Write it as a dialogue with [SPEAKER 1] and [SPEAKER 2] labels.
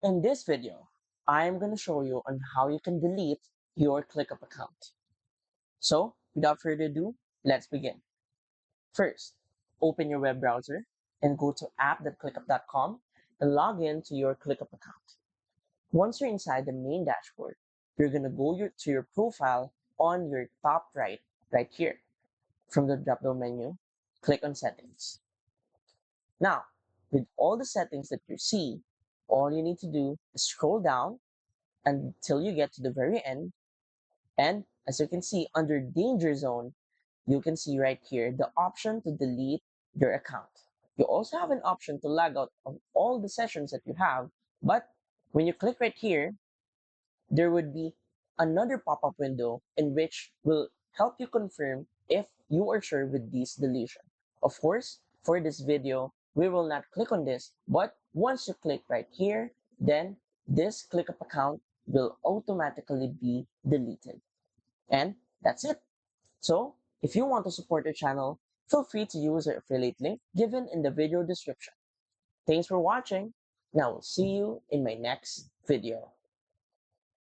[SPEAKER 1] In this video, I'm going to show you on how you can delete your ClickUp account. So, without further ado, let's begin. First, open your web browser and go to app.clickup.com and log in to your ClickUp account. Once you're inside the main dashboard, you're going to go to your profile on your top right here. From the drop-down menu, click on Settings. Now, with all the settings that you see, all you need to do is scroll down until you get to the very end. And as you can see under danger zone, you can see right here the option to delete your account. You also have an option to log out of all the sessions that you have. But when you click right here, there would be another pop-up window in which will help you confirm if you are sure with this deletion. Of course, for this video, we will not click on this, but once you click right here, then this ClickUp account will automatically be deleted. And that's it. So, if you want to support your channel, feel free to use the affiliate link given in the video description. Thanks for watching. Now, we'll see you in my next video.